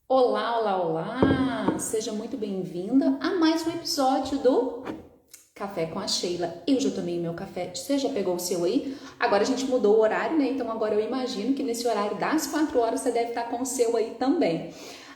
Olá, olá, olá! Seja muito bem-vinda a mais um episódio do Café com a Sheila. Eu já tomei meu café, você já pegou o seu aí? Agora a gente mudou o horário, né? Então agora eu imagino que nesse horário das 4 horas você deve estar com o seu aí também.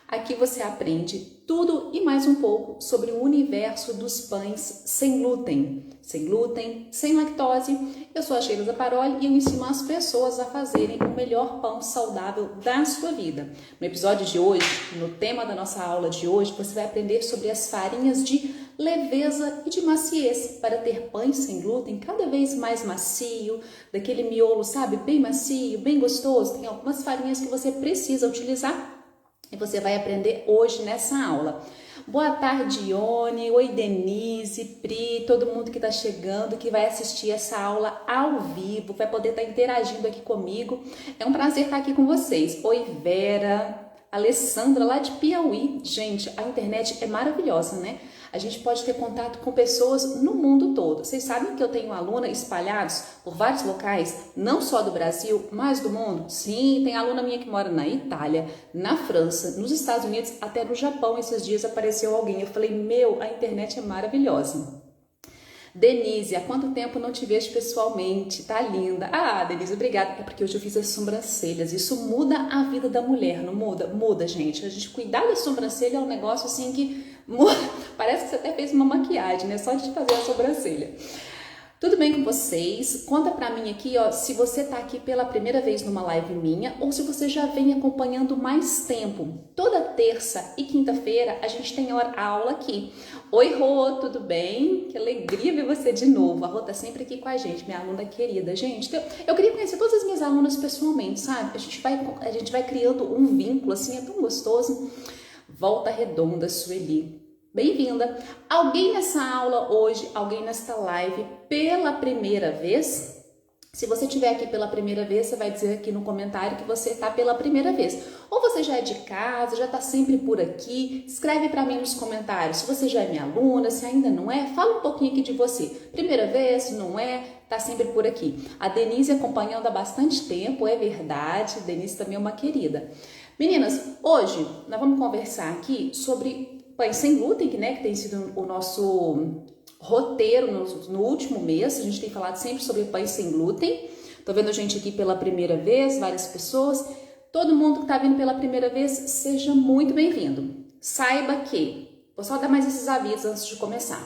Aqui você aprende tudo e mais um pouco sobre o universo dos pães sem glúten. Sem glúten, sem lactose. Eu sou a Sheila Zaparoli e eu ensino as pessoas a fazerem o melhor pão saudável da sua vida. No episódio de hoje, no tema da nossa aula de hoje, você vai aprender sobre as farinhas de leveza e de maciez para ter pães sem glúten cada vez mais macio, daquele miolo, sabe, bem macio, bem gostoso. Tem algumas farinhas que você precisa utilizar e você vai aprender hoje nessa aula. Boa tarde, Ione. Oi, Denise, Pri, todo mundo que está chegando, que vai assistir essa aula ao vivo, vai poder estar interagindo aqui comigo. É um prazer estar aqui com vocês. Oi, Vera, Alessandra, lá de Piauí. Gente, a internet é maravilhosa, né? A gente pode ter contato com pessoas no mundo todo. Vocês sabem que eu tenho aluna espalhados por vários locais, não só do Brasil, mas do mundo? Sim, tem aluna minha que mora na Itália, na França, nos Estados Unidos, até no Japão. Esses dias apareceu alguém. Eu falei, a internet é maravilhosa. Denise, há quanto tempo não te vejo pessoalmente? Tá linda. Ah, Denise, obrigada. É porque hoje eu fiz as sobrancelhas. Isso muda a vida da mulher, não muda? Muda, gente. A gente cuidar da sobrancelha é um negócio assim que muda. Parece que você até fez uma maquiagem, né? Só de fazer a sobrancelha. Tudo bem com vocês? Conta pra mim aqui, ó, se você tá aqui pela primeira vez numa live minha ou se você já vem acompanhando mais tempo. Toda terça e quinta-feira a gente tem aula aqui. Oi, Rô, tudo bem? Que alegria ver você de novo. A Rô tá sempre aqui com a gente, minha aluna querida. Gente, eu queria conhecer todas as minhas alunas pessoalmente, sabe? A gente vai criando um vínculo, assim, é tão gostoso. Volta Redonda, Sueli. Bem-vinda! Alguém nessa aula hoje, alguém nesta live pela primeira vez? Se você estiver aqui pela primeira vez, você vai dizer aqui no comentário que você está pela primeira vez. Ou você já é de casa, já está sempre por aqui. Escreve para mim nos comentários se você já é minha aluna, se ainda não é. Fala um pouquinho aqui de você. Primeira vez, não é? Tá sempre por aqui. A Denise acompanhando há bastante tempo, é verdade. Denise também é uma querida. Meninas, hoje nós vamos conversar aqui sobre pães sem glúten, né, que tem sido o nosso roteiro no último mês. A gente tem falado sempre sobre pães sem glúten. Tô vendo gente aqui pela primeira vez, várias pessoas. Todo mundo que tá vindo pela primeira vez, seja muito bem-vindo. Saiba que, vou só dar mais esses avisos antes de começar.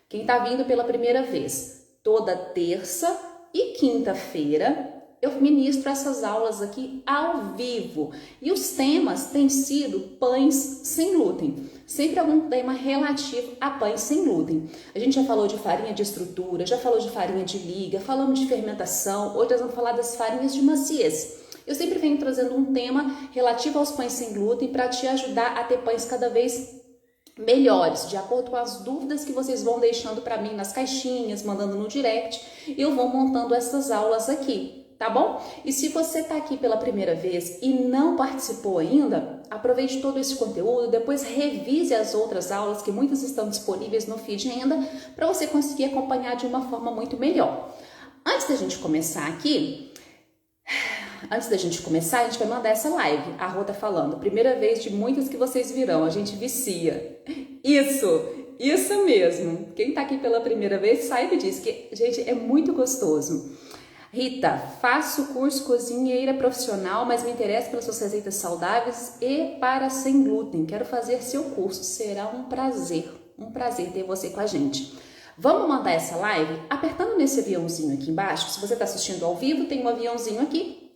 Quem tá vindo pela primeira vez, toda terça e quinta-feira, eu ministro essas aulas aqui ao vivo e os temas têm sido pães sem glúten, sempre algum tema relativo a pães sem glúten. A gente já falou de farinha de estrutura, já falou de farinha de liga, falamos de fermentação, hoje nós vamos falar das farinhas de maciez. Eu sempre venho trazendo um tema relativo aos pães sem glúten para te ajudar a ter pães cada vez melhores, de acordo com as dúvidas que vocês vão deixando para mim nas caixinhas, mandando no direct, eu vou montando essas aulas aqui. Tá bom? E se você está aqui pela primeira vez e não participou ainda, aproveite todo esse conteúdo, depois revise as outras aulas, que muitas estão disponíveis no feed ainda, para você conseguir acompanhar de uma forma muito melhor. Antes da gente começar aqui, a gente vai mandar essa live. A Rô tá falando, primeira vez de muitas que vocês virão, a gente vicia. Isso mesmo. Quem tá aqui pela primeira vez, saiba disso, que, gente, é muito gostoso. Rita, faço curso cozinheira profissional, mas me interesso pelas suas receitas saudáveis e para sem glúten. Quero fazer seu curso, será um prazer ter você com a gente. Vamos mandar essa live apertando nesse aviãozinho aqui embaixo. Se você está assistindo ao vivo, tem um aviãozinho aqui.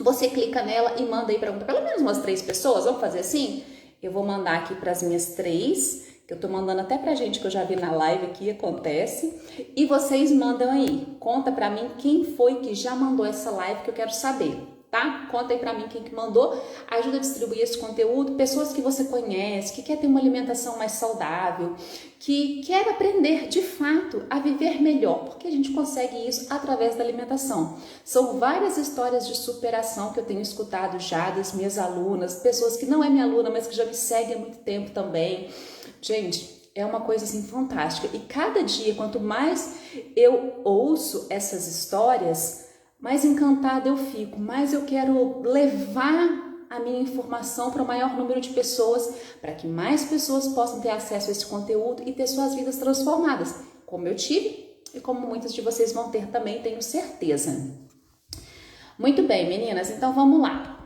Você clica nela e manda aí para pelo menos umas 3 pessoas. Vamos fazer assim? Eu vou mandar aqui para as minhas 3. Que eu tô mandando até pra gente que eu já vi na live aqui, acontece. E vocês mandam aí, conta pra mim quem foi que já mandou essa live que eu quero saber, tá? Conta aí pra mim quem que mandou, ajuda a distribuir esse conteúdo, pessoas que você conhece, que quer ter uma alimentação mais saudável, que quer aprender de fato a viver melhor, porque a gente consegue isso através da alimentação. São várias histórias de superação que eu tenho escutado já das minhas alunas, pessoas que não é minha aluna, mas que já me seguem há muito tempo também. Gente, é uma coisa assim fantástica e cada dia, quanto mais eu ouço essas histórias, mais encantada eu fico, mais eu quero levar a minha informação para o maior número de pessoas, para que mais pessoas possam ter acesso a esse conteúdo e ter suas vidas transformadas, como eu tive e como muitas de vocês vão ter também, tenho certeza. Muito bem, meninas, então vamos lá.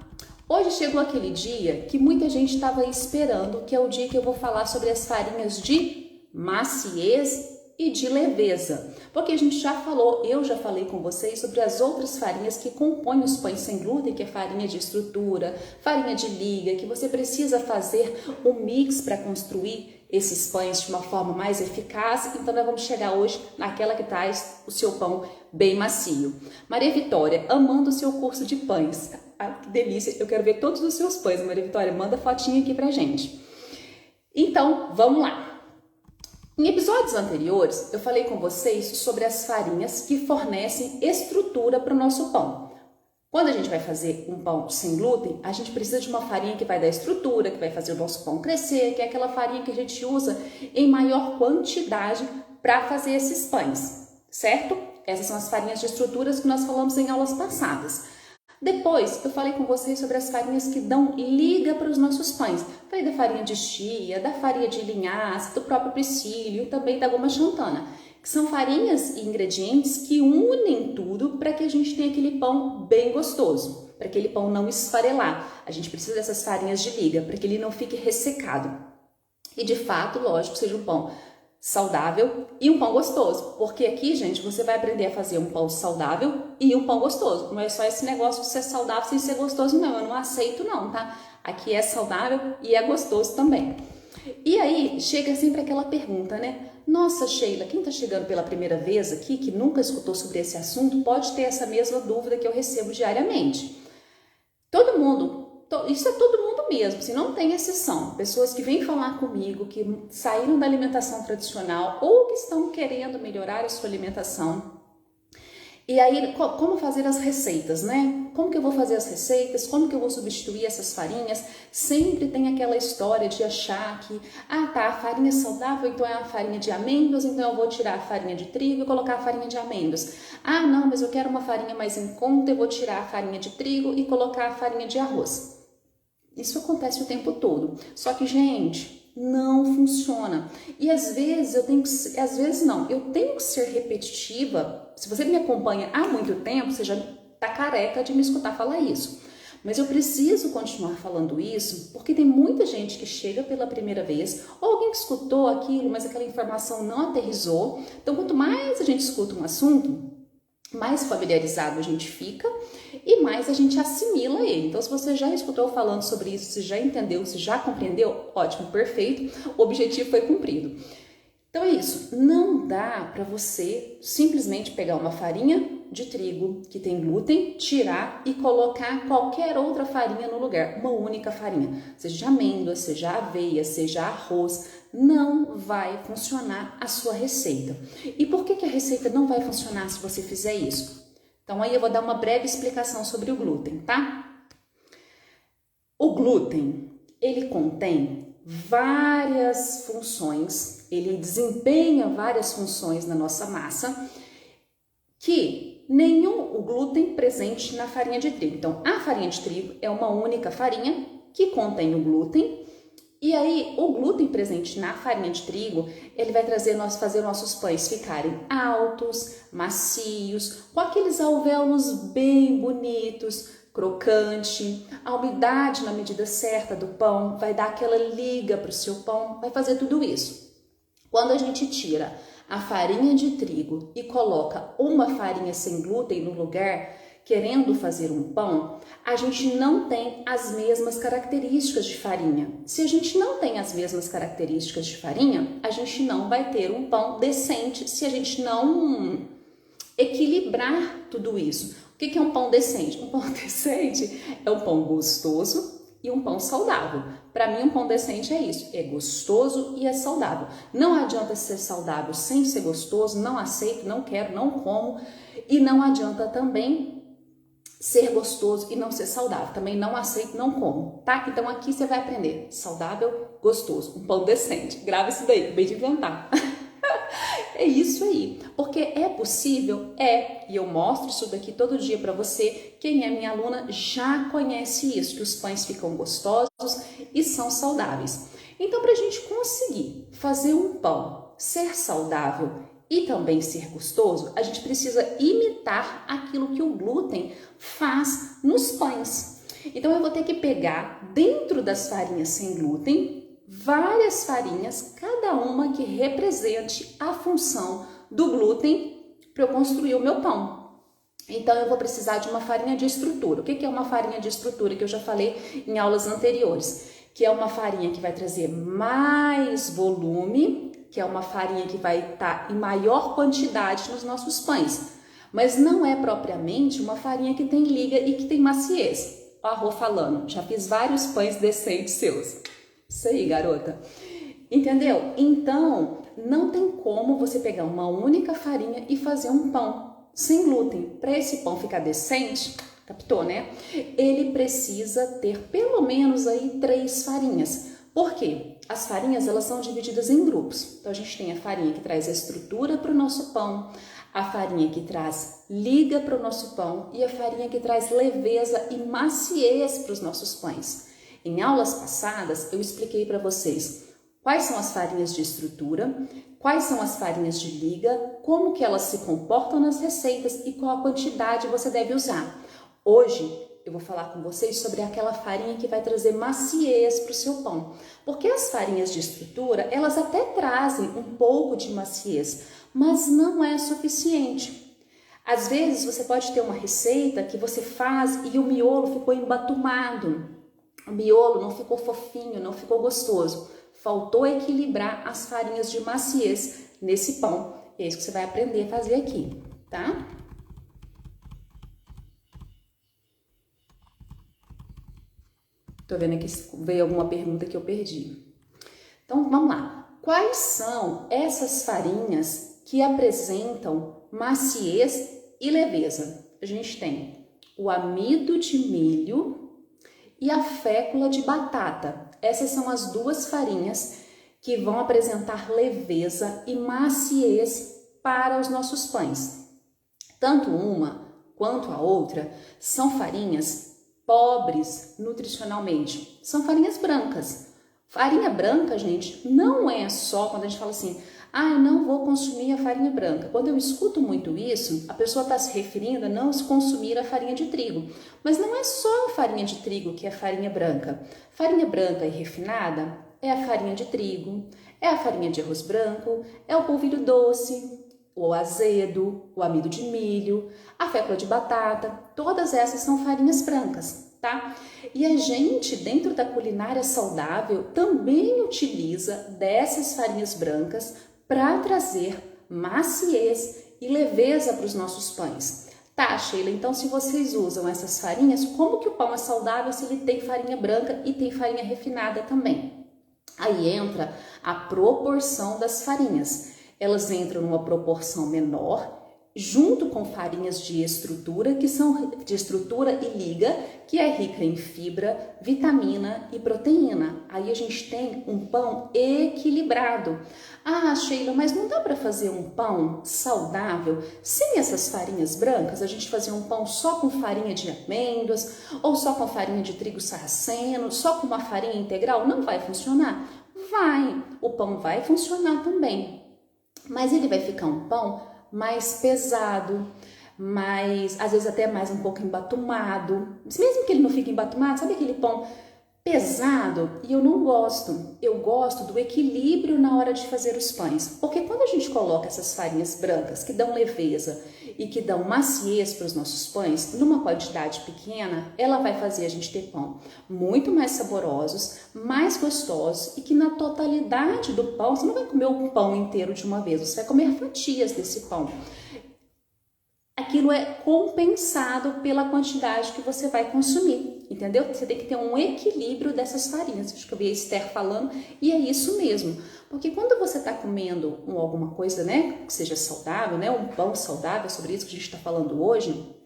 Hoje chegou aquele dia que muita gente estava esperando, que é o dia que eu vou falar sobre as farinhas de maciez e de leveza, porque a gente já falou, eu já falei com vocês sobre as outras farinhas que compõem os pães sem glúten, que é farinha de estrutura, farinha de liga, que você precisa fazer um mix para construir esses pães de uma forma mais eficaz. Então nós vamos chegar hoje naquela que traz o seu pão bem macio. Maria Vitória, amando o seu curso de pães. Ah, que delícia, eu quero ver todos os seus pães, Maria Vitória, manda fotinha aqui pra gente. Então, vamos lá. Em episódios anteriores, eu falei com vocês sobre as farinhas que fornecem estrutura para o nosso pão. Quando a gente vai fazer um pão sem glúten, a gente precisa de uma farinha que vai dar estrutura, que vai fazer o nosso pão crescer, que é aquela farinha que a gente usa em maior quantidade para fazer esses pães, certo? Essas são as farinhas de estruturas que nós falamos em aulas passadas. Depois, eu falei com vocês sobre as farinhas que dão liga para os nossos pães. Falei da farinha de chia, da farinha de linhaça, do próprio psyllium e também da goma xantana, que são farinhas e ingredientes que unem tudo para que a gente tenha aquele pão bem gostoso, para aquele pão não esfarelar. A gente precisa dessas farinhas de liga para que ele não fique ressecado. E de fato, lógico, seja um pão saudável e um pão gostoso, porque aqui, gente, você vai aprender a fazer um pão saudável e um pão gostoso. Não é só esse negócio de ser saudável sem ser gostoso, não. Eu não aceito, não, tá? Aqui é saudável e é gostoso também. E aí, chega sempre aquela pergunta, né? Nossa, Sheila, quem tá chegando pela primeira vez aqui, que nunca escutou sobre esse assunto, pode ter essa mesma dúvida que eu recebo diariamente. Todo mundo, isso é todo mundo mesmo, assim, não tem exceção. Pessoas que vêm falar comigo, que saíram da alimentação tradicional ou que estão querendo melhorar a sua alimentação. E aí, como fazer as receitas, né? Como que eu vou fazer as receitas? Como que eu vou substituir essas farinhas? Sempre tem aquela história de achar que, a farinha é saudável, então é a farinha de amêndoas, então eu vou tirar a farinha de trigo e colocar a farinha de amêndoas. Ah, não, mas eu quero uma farinha mais em conta, eu vou tirar a farinha de trigo e colocar a farinha de arroz. Isso acontece o tempo todo. Só que, gente, não funciona. E às vezes eu tenho que ser repetitiva. Se você me acompanha há muito tempo, você já tá careca de me escutar falar isso. Mas eu preciso continuar falando isso, porque tem muita gente que chega pela primeira vez, ou alguém que escutou aquilo, mas aquela informação não aterrizou. Então, quanto mais a gente escuta um assunto, mais familiarizado a gente fica e mais a gente assimila ele. Então, se você já escutou falando sobre isso, se já entendeu, se já compreendeu, ótimo, perfeito, o objetivo foi cumprido. Então é isso, não dá para você simplesmente pegar uma farinha de trigo que tem glúten, tirar e colocar qualquer outra farinha no lugar, uma única farinha, seja de amêndoa, seja aveia, seja arroz, não vai funcionar a sua receita. E por que a receita não vai funcionar se você fizer isso? Então aí eu vou dar uma breve explicação sobre o glúten, tá? O glúten, ele contém várias funções, ele desempenha várias funções na nossa massa que o glúten presente na farinha de trigo. Então, a farinha de trigo é uma única farinha que contém o glúten. E aí, o glúten presente na farinha de trigo, ele vai fazer nossos pães ficarem altos, macios, com aqueles alvéolos bem bonitos, crocante, a umidade na medida certa do pão, vai dar aquela liga para o seu pão, vai fazer tudo isso. Quando a gente tira a farinha de trigo e coloca uma farinha sem glúten no lugar, querendo fazer um pão, a gente não tem as mesmas características de farinha. Se a gente não tem as mesmas características de farinha, a gente não vai ter um pão decente se a gente não equilibrar tudo isso. O que é um pão decente? Um pão decente é um pão gostoso e um pão saudável. Para mim, um pão decente é isso, é gostoso e é saudável. Não adianta ser saudável sem ser gostoso, não aceito, não quero, não como. E não adianta também ser gostoso e não ser saudável. Também não aceito, não como, tá? Então aqui você vai aprender saudável, gostoso, um pão decente. Grava isso daí, acabei de inventar. É isso aí, porque é possível? É, e eu mostro isso daqui todo dia para você. Quem é minha aluna já conhece isso, que os pães ficam gostosos e são saudáveis. Então, para a gente conseguir fazer um pão ser saudável e também ser gostoso, a gente precisa imitar aquilo que o glúten faz nos pães. Então, eu vou ter que pegar dentro das farinhas sem glúten várias farinhas, cada uma que represente a função do glúten para eu construir o meu pão. Então, eu vou precisar de uma farinha de estrutura. O que é uma farinha de estrutura? Que eu já falei em aulas anteriores. Que é uma farinha que vai trazer mais volume, que é uma farinha que vai estar em maior quantidade nos nossos pães. Mas não é propriamente uma farinha que tem liga e que tem maciez. Ó a Rô falando, já fiz vários pães decentes seus. Isso aí, garota. Entendeu? Então, não tem como você pegar uma única farinha e fazer um pão sem glúten. Para esse pão ficar decente, captou, né? Ele precisa ter pelo menos aí 3 farinhas. Por quê? As farinhas, elas são divididas em grupos. Então, a gente tem a farinha que traz a estrutura para o nosso pão, a farinha que traz liga para o nosso pão e a farinha que traz leveza e maciez para os nossos pães. Em aulas passadas, eu expliquei para vocês quais são as farinhas de estrutura, quais são as farinhas de liga, como que elas se comportam nas receitas e qual a quantidade você deve usar. Hoje, eu vou falar com vocês sobre aquela farinha que vai trazer maciez para o seu pão. Porque as farinhas de estrutura, elas até trazem um pouco de maciez, mas não é suficiente. Às vezes, você pode ter uma receita que você faz e o miolo ficou embatumado. O miolo não ficou fofinho, não ficou gostoso. Faltou equilibrar as farinhas de maciez nesse pão. E é isso que você vai aprender a fazer aqui, tá? Tô vendo aqui se veio alguma pergunta que eu perdi. Então, vamos lá. Quais são essas farinhas que apresentam maciez e leveza? A gente tem o amido de milho e a fécula de batata. Essas são as 2 farinhas que vão apresentar leveza e maciez para os nossos pães. Tanto uma quanto a outra são farinhas pobres nutricionalmente. São farinhas brancas. Farinha branca, gente, não é só quando a gente fala assim, eu não vou consumir a farinha branca. Quando eu escuto muito isso, a pessoa está se referindo a não se consumir a farinha de trigo. Mas não é só a farinha de trigo que é farinha branca. Farinha branca e refinada é a farinha de trigo, é a farinha de arroz branco, é o polvilho doce, o azedo, o amido de milho, a fécula de batata. Todas essas são farinhas brancas, tá? E a gente, dentro da culinária saudável, também utiliza dessas farinhas brancas para trazer maciez e leveza para os nossos pães. Tá, Sheila, então se vocês usam essas farinhas, como que o pão é saudável se ele tem farinha branca e tem farinha refinada também? Aí entra a proporção das farinhas. Elas entram numa proporção menor, junto com farinhas de estrutura, que são de estrutura e liga, que é rica em fibra, vitamina e proteína. Aí a gente tem um pão equilibrado. Sheila, mas não dá para fazer um pão saudável sem essas farinhas brancas? A gente fazer um pão só com farinha de amêndoas, ou só com farinha de trigo sarraceno, só com uma farinha integral? Não vai funcionar? Vai, o pão vai funcionar também, mas ele vai ficar um pão mais pesado, mais, às vezes até mais um pouco embatumado. Mesmo que ele não fique embatumado, sabe aquele pão pesado? E eu não gosto. Eu gosto do equilíbrio na hora de fazer os pães. Porque quando a gente coloca essas farinhas brancas que dão leveza e que dão maciez para os nossos pães, numa quantidade pequena, ela vai fazer a gente ter pão muito mais saborosos, mais gostosos e que na totalidade do pão, você não vai comer o pão inteiro de uma vez, você vai comer fatias desse pão. Aquilo é compensado pela quantidade que você vai consumir, entendeu? Você tem que ter um equilíbrio dessas farinhas. Acho que eu vi a Esther falando e é isso mesmo. Porque quando você está comendo alguma coisa, né, que seja saudável, né, um pão saudável, sobre isso que a gente está falando hoje,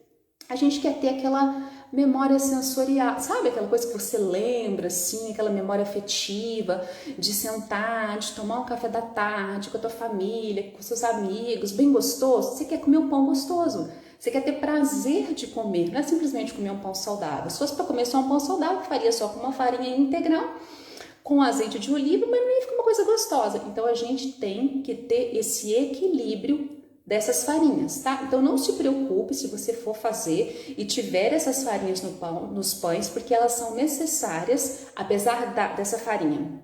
a gente quer ter aquela memória sensorial, sabe aquela coisa que você lembra, assim, aquela memória afetiva de sentar, de tomar um café da tarde com a tua família, com seus amigos, bem gostoso. Você quer comer um pão gostoso, você quer ter prazer de comer, não é simplesmente comer um pão saudável. Se fosse para comer só um pão saudável, faria só com uma farinha integral, com azeite de oliva, mas não ia ficar uma coisa gostosa. Então a gente tem que ter esse equilíbrio dessas farinhas, tá? Então não se preocupe se você for fazer e tiver essas farinhas no pão, nos pães, porque elas são necessárias, apesar dessa farinha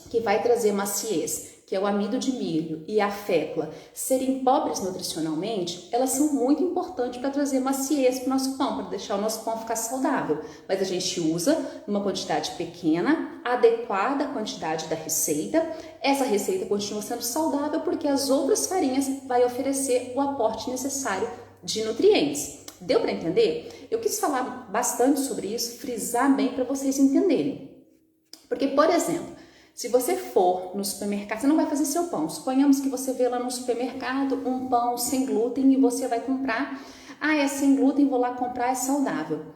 que vai trazer maciez, que é o amido de milho e a fécula, serem pobres nutricionalmente, elas são muito importantes para trazer maciez para o nosso pão, para deixar o nosso pão ficar saudável. Mas a gente usa numa quantidade pequena, adequada à quantidade da receita. Essa receita continua sendo saudável porque as outras farinhas vai oferecer o aporte necessário de nutrientes. Deu para entender? Eu quis falar bastante sobre isso, frisar bem para vocês entenderem. Porque, por exemplo, se você for no supermercado, você não vai fazer seu pão. Suponhamos que você vê lá no supermercado um pão sem glúten e você vai comprar. Ah, é sem glúten, vou lá comprar, é saudável.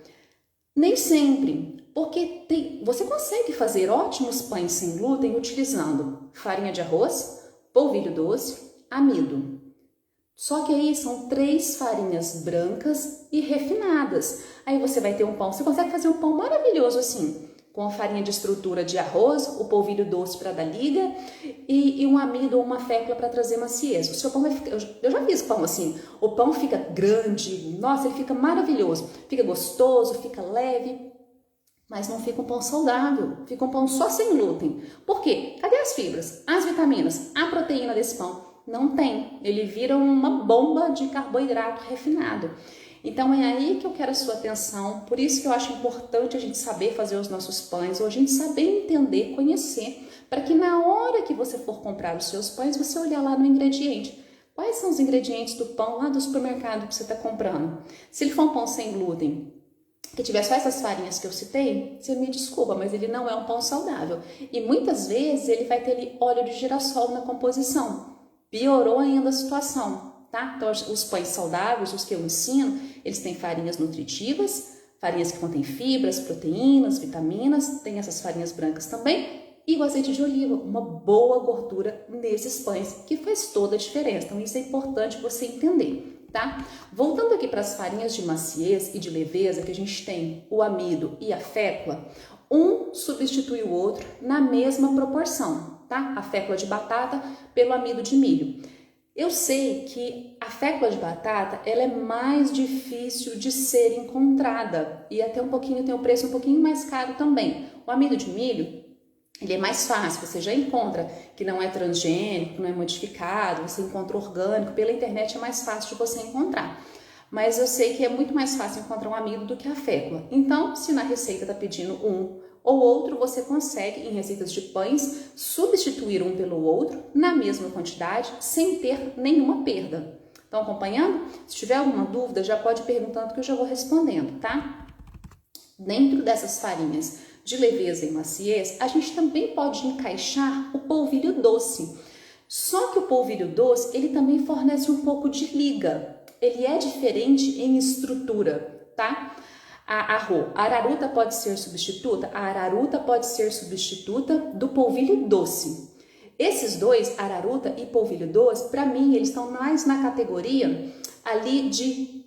Nem sempre, porque você consegue fazer ótimos pães sem glúten utilizando farinha de arroz, polvilho doce, amido. Só que aí são 3 farinhas brancas e refinadas. Aí você vai ter um pão, você consegue fazer um pão maravilhoso assim, com a farinha de estrutura de arroz, o polvilho doce para dar liga e um amido ou uma fécula para trazer maciez. O seu pão vai ficar, eu já fiz pão assim, o pão fica grande, nossa, ele fica maravilhoso, fica gostoso, fica leve, mas não fica um pão saudável, fica um pão só sem glúten. Por quê? Cadê as fibras, as vitaminas, a proteína desse pão? Não tem, ele vira uma bomba de carboidrato refinado. Então é aí que eu quero a sua atenção, por isso que eu acho importante a gente saber fazer os nossos pães, ou a gente saber entender, conhecer, para que na hora que você for comprar os seus pães, você olhar lá no ingrediente. Quais são os ingredientes do pão lá do supermercado que você está comprando? Se ele for um pão sem glúten, que tiver só essas farinhas que eu citei, você me desculpa, mas ele não é um pão saudável. E muitas vezes ele vai ter ali óleo de girassol na composição. Piorou ainda a situação. Tá? Então, os pães saudáveis, os que eu ensino, eles têm farinhas nutritivas, farinhas que contêm fibras, proteínas, vitaminas, tem essas farinhas brancas também, e o azeite de oliva, uma boa gordura nesses pães, que faz toda a diferença. Então, isso é importante você entender, tá? Voltando aqui para as farinhas de maciez e de leveza, que a gente tem o amido e a fécula, um substitui o outro na mesma proporção, tá? A fécula de batata pelo amido de milho. Eu sei que a fécula de batata ela é mais difícil de ser encontrada e até tem um preço um pouquinho mais caro também. O amido de milho, ele é mais fácil, você já encontra que não é transgênico, que não é modificado, você encontra orgânico, pela internet é mais fácil de você encontrar. Mas eu sei que é muito mais fácil encontrar um amido do que a fécula. Então, se na receita está pedindo um ou outro, você consegue, em receitas de pães, substituir um pelo outro na mesma quantidade, sem ter nenhuma perda. Estão acompanhando? Se tiver alguma dúvida, já pode ir perguntando que eu já vou respondendo, tá? Dentro dessas farinhas de leveza e maciez, a gente também pode encaixar o polvilho doce. Só que o polvilho doce, ele também fornece um pouco de liga. Ele é diferente em estrutura, tá? A araruta pode ser substituta? A araruta pode ser substituta do polvilho doce. Esses dois, araruta e polvilho doce, para mim, eles estão mais na categoria ali de...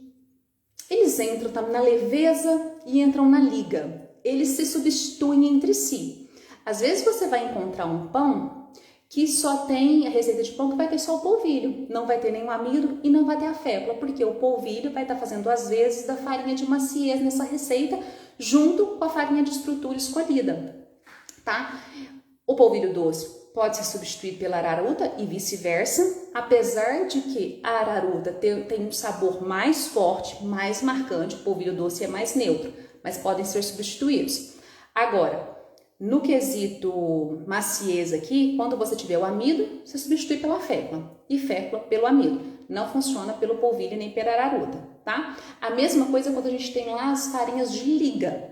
Eles entram na leveza e entram na liga. Eles se substituem entre si. Às vezes você vai encontrar um pão que só tem a receita de pão que vai ter só o polvilho, não vai ter nenhum amido e não vai ter a fécula, porque o polvilho vai estar fazendo às vezes da farinha de maciez nessa receita, junto com a farinha de estrutura escolhida, tá? O polvilho doce pode ser substituído pela araruta e vice-versa, apesar de que a araruta tem um sabor mais forte, mais marcante, o polvilho doce é mais neutro, mas podem ser substituídos. Agora, no quesito maciez aqui, quando você tiver o amido, você substitui pela fécula e fécula pelo amido. Não funciona pelo polvilho nem pela araruta, tá? A mesma coisa quando a gente tem lá as farinhas de liga.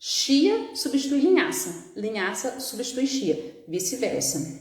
Chia substitui linhaça, linhaça substitui chia, vice-versa.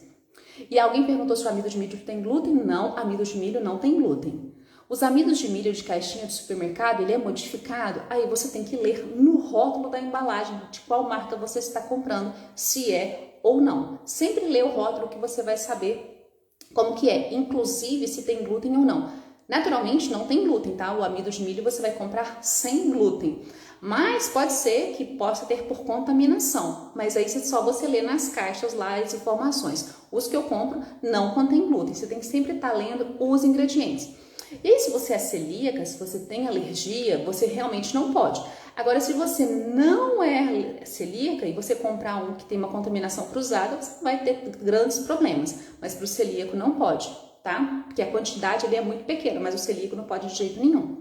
E alguém perguntou se o amido de milho tem glúten? Não, amido de milho não tem glúten. Os amidos de milho de caixinha de supermercado, ele é modificado? Aí você tem que ler no rótulo da embalagem de qual marca você está comprando, se é ou não. Sempre lê o rótulo que você vai saber como que é, inclusive se tem glúten ou não. Naturalmente não tem glúten, tá? O amido de milho você vai comprar sem glúten. Mas pode ser que possa ter por contaminação. Mas aí só você lê nas caixas lá as informações. Os que eu compro não contém glúten. Você tem que sempre estar lendo os ingredientes. E aí, se você é celíaca, se você tem alergia, você realmente não pode. Agora, se você não é celíaca e você comprar um que tem uma contaminação cruzada, você vai ter grandes problemas. Mas para o celíaco não pode, tá? Porque a quantidade ali é muito pequena, mas o celíaco não pode de jeito nenhum.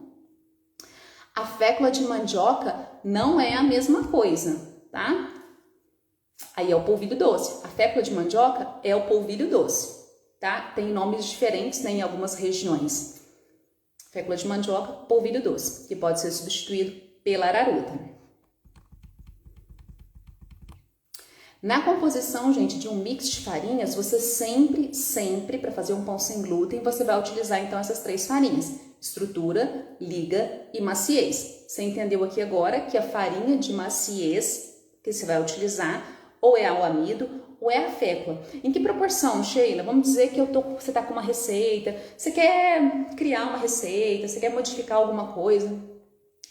A fécula de mandioca não é a mesma coisa, tá? Aí é o polvilho doce. A fécula de mandioca é o polvilho doce, tá? Tem nomes diferentes, né, em algumas regiões. Fécula de mandioca, polvilho doce, que pode ser substituído pela araruta. Na composição, gente, de um mix de farinhas, você sempre, para fazer um pão sem glúten, você vai utilizar então essas 3 farinhas: estrutura, liga e maciez. Você entendeu aqui agora que a farinha de maciez que você vai utilizar ou é o amido ou é a fécula. Em que proporção, Sheila? Vamos dizer que você está com uma receita, você quer criar uma receita, você quer modificar alguma coisa.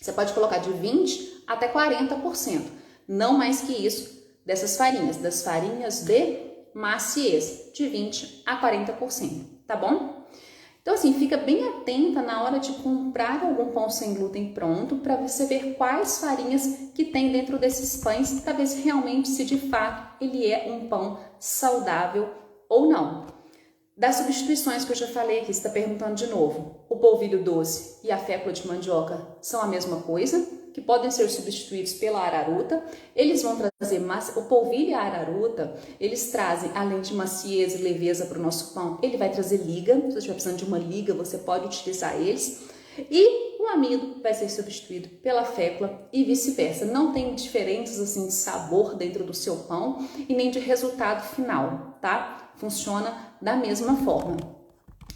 Você pode colocar de 20% até 40%, não mais que isso, dessas farinhas, das farinhas de maciez, de 20% a 40%, tá bom? Então, assim, fica bem atenta na hora de comprar algum pão sem glúten pronto para você ver quais farinhas que tem dentro desses pães para ver se realmente, se de fato, ele é um pão saudável ou não. Das substituições que eu já falei aqui, você está perguntando de novo, o polvilho doce e a fécula de mandioca são a mesma coisa, que podem ser substituídos pela araruta. Eles vão trazer o polvilho e a araruta, eles trazem, além de maciez e leveza para o nosso pão, ele vai trazer liga. Se você estiver precisando de uma liga, você pode utilizar eles. E o amido vai ser substituído pela fécula e vice-versa. Não tem diferenças assim de sabor dentro do seu pão e nem de resultado final, tá? Funciona da mesma forma.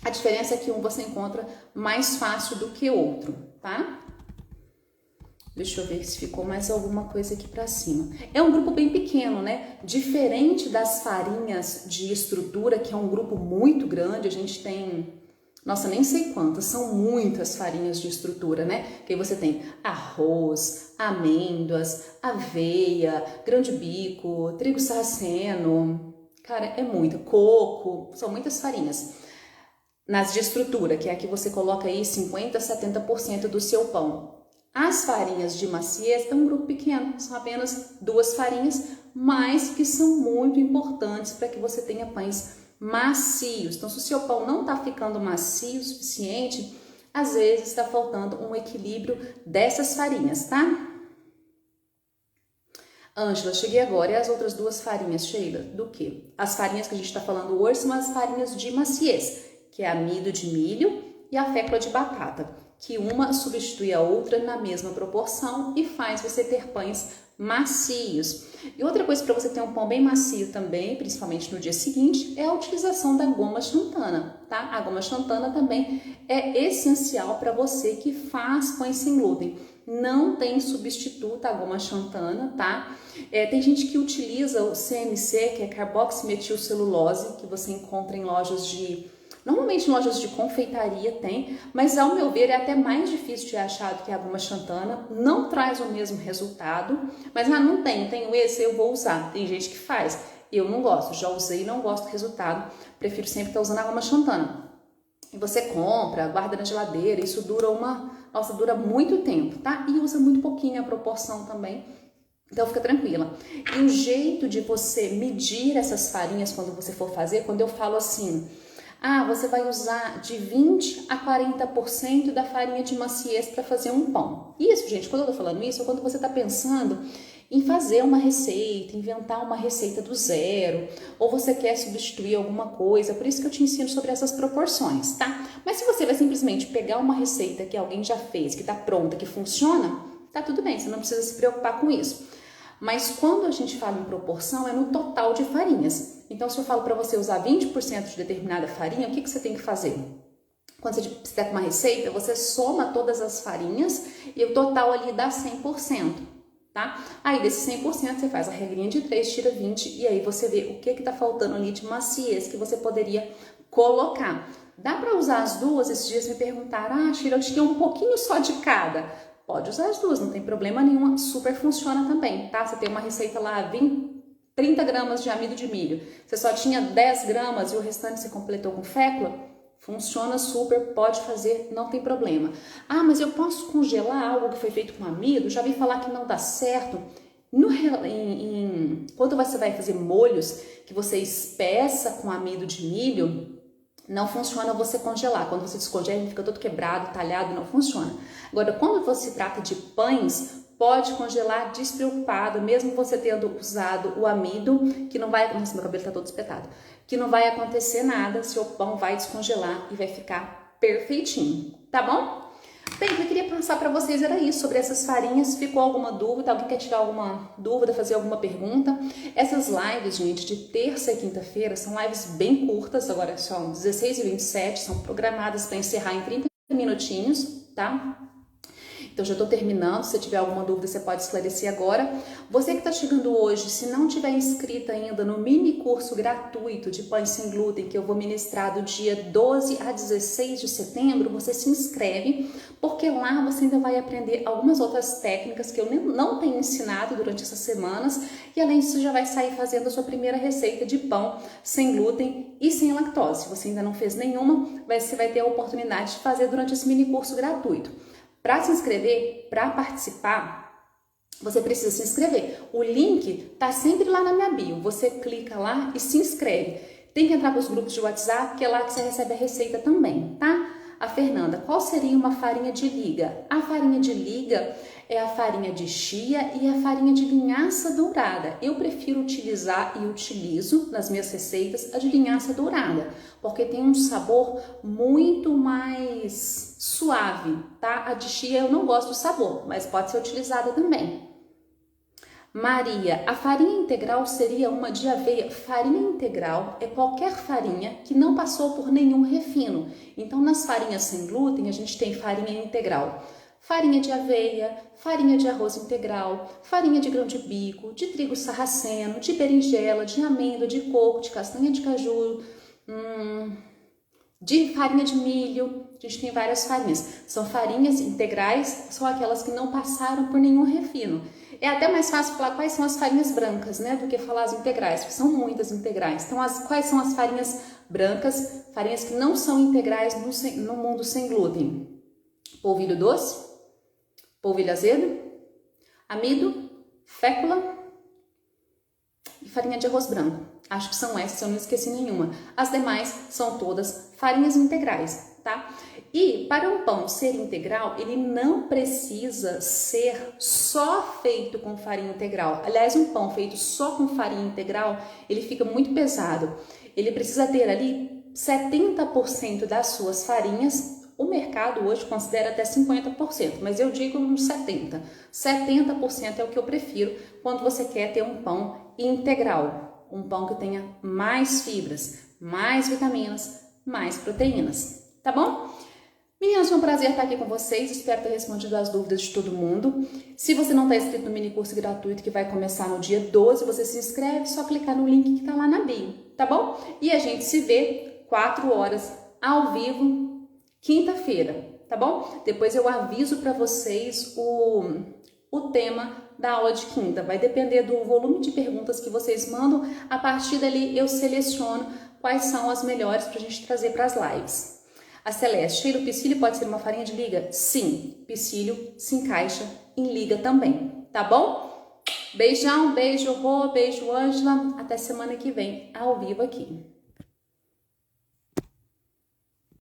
A diferença é que um você encontra mais fácil do que outro, tá? Deixa eu ver se ficou mais alguma coisa aqui para cima. É um grupo bem pequeno, né? Diferente das farinhas de estrutura, que é um grupo muito grande, a gente tem, nossa, nem sei quantas, são muitas farinhas de estrutura, né? Que aí você tem arroz, amêndoas, aveia, grão de bico, trigo sarraceno, cara, é muito, coco, são muitas farinhas. Nas de estrutura, que é a que você coloca aí 50% a 70% do seu pão. As farinhas de maciez é um grupo pequeno, são apenas 2 farinhas, mas que são muito importantes para que você tenha pães macios. Então, se o seu pão não está ficando macio o suficiente, às vezes está faltando um equilíbrio dessas farinhas, tá? Ângela, cheguei agora. E as outras 2 farinhas, Sheila? Do que? As farinhas que a gente está falando hoje são as farinhas de maciez, que é amido de milho e a fécula de batata, que uma substitui a outra na mesma proporção e faz você ter pães macios. E outra coisa para você ter um pão bem macio também, principalmente no dia seguinte, é a utilização da goma xantana, tá? A goma xantana também é essencial para você que faz pães sem glúten. Não tem substituto a goma xantana, tá? Tem gente que utiliza o CMC, que é carboximetilcelulose, que você encontra em lojas normalmente em lojas de confeitaria tem, mas ao meu ver é até mais difícil de achar do que a goma xantana, não traz o mesmo resultado, mas não tenho esse, eu vou usar. Tem gente que faz, eu não gosto, já usei e não gosto do resultado, prefiro sempre estar usando a goma xantana. E você compra, guarda na geladeira, isso dura muito tempo, tá? E usa muito pouquinho a proporção também. Então fica tranquila. E o jeito de você medir essas farinhas quando você for fazer, quando eu falo assim, você vai usar de 20% a 40% da farinha de maciez para fazer um pão. Isso, gente, quando eu tô falando isso, é quando você tá pensando em fazer uma receita, inventar uma receita do zero, ou você quer substituir alguma coisa, por isso que eu te ensino sobre essas proporções, tá? Mas se você vai simplesmente pegar uma receita que alguém já fez, que tá pronta, que funciona, tá tudo bem, você não precisa se preocupar com isso. Mas quando a gente fala em proporção, é no total de farinhas. Então, se eu falo para você usar 20% de determinada farinha, o que você tem que fazer? quando você precisa com uma receita, você soma todas as farinhas e o total ali dá 100%, tá? Aí desse 100% você faz a regrinha de 3, tira 20 e aí você vê o que tá faltando ali de maciez que você poderia colocar. Dá para usar as duas? Esses dias me perguntaram, Sheila, eu tinha um pouquinho só de cada. Pode usar as duas, não tem problema nenhum, super funciona também, tá? Você tem uma receita lá, 30 gramas de amido de milho, você só tinha 10 gramas e o restante você completou com fécula, funciona super, pode fazer, não tem problema. Mas eu posso congelar algo que foi feito com amido? Já vi falar que não dá certo. Quando você vai fazer molhos que você espeça com amido de milho, não funciona você congelar. Quando você descongela, ele fica todo quebrado, talhado, não funciona. Agora, quando você trata de pães, pode congelar despreocupado, mesmo você tendo usado o amido, que não vai... Nossa, meu cabelo tá todo espetado. Que não vai acontecer nada, seu pão vai descongelar e vai ficar perfeitinho, tá bom? Bem, o que eu queria passar para vocês era isso, sobre essas farinhas. Ficou alguma dúvida? Alguém quer tirar alguma dúvida, fazer alguma pergunta? Essas lives, gente, de terça e quinta-feira, são lives bem curtas, agora são 16h27, são programadas para encerrar em 30 minutinhos, tá? Então, já estou terminando, se tiver alguma dúvida, você pode esclarecer agora. Você que está chegando hoje, se não tiver inscrita ainda no mini curso gratuito de pães sem glúten, que eu vou ministrar do dia 12 a 16 de setembro, você se inscreve, porque lá você ainda vai aprender algumas outras técnicas que eu não tenho ensinado durante essas semanas, e além disso, já vai sair fazendo a sua primeira receita de pão sem glúten e sem lactose. Se você ainda não fez nenhuma, você vai ter a oportunidade de fazer durante esse mini curso gratuito. Para se inscrever, para participar, você precisa se inscrever. O link tá sempre lá na minha bio. Você clica lá e se inscreve. Tem que entrar para os grupos de WhatsApp, que é lá que você recebe a receita também, tá? A Fernanda, qual seria uma farinha de liga? A farinha de liga é a farinha de chia e a farinha de linhaça dourada. Eu prefiro utilizar e utilizo nas minhas receitas a de linhaça dourada, porque tem um sabor muito mais suave, tá? A de chia eu não gosto do sabor, mas pode ser utilizada também. Maria, a farinha integral seria uma de aveia. Farinha integral é qualquer farinha que não passou por nenhum refino. Então, nas farinhas sem glúten, a gente tem farinha integral. Farinha de aveia, farinha de arroz integral, farinha de grão de bico, de trigo sarraceno, de berinjela, de amêndoa, de coco, de castanha de caju, de farinha de milho. A gente tem várias farinhas. São farinhas integrais, são aquelas que não passaram por nenhum refino. É até mais fácil falar quais são as farinhas brancas, né, do que falar as integrais, porque são muitas integrais. Então, quais são as farinhas brancas, farinhas que não são integrais no mundo sem glúten? Polvilho doce, polvilho azedo, amido, fécula e farinha de arroz branco. Acho que são essas, eu não esqueci nenhuma. As demais são todas farinhas integrais, tá? E para um pão ser integral, ele não precisa ser só feito com farinha integral. Aliás, um pão feito só com farinha integral, ele fica muito pesado. Ele precisa ter ali 70% das suas farinhas. O mercado hoje considera até 50%, mas eu digo uns 70%. 70% é o que eu prefiro quando você quer ter um pão integral. Um pão que tenha mais fibras, mais vitaminas, mais proteínas. Tá bom? Meninas, foi um prazer estar aqui com vocês. Espero ter respondido as dúvidas de todo mundo. Se você não está inscrito no mini curso gratuito que vai começar no dia 12, você se inscreve, só clicar no link que está lá na bio, tá bom? E a gente se vê 4 horas ao vivo, quinta-feira, tá bom? Depois eu aviso para vocês o tema da aula de quinta. Vai depender do volume de perguntas que vocês mandam. A partir dali eu seleciono quais são as melhores para a gente trazer para as lives. A Celeste, Sheila, o psyllium pode ser uma farinha de liga? Sim, psyllium se encaixa em liga também, tá bom? Beijão, beijo Rô, beijo Ângela, até semana que vem, ao vivo aqui.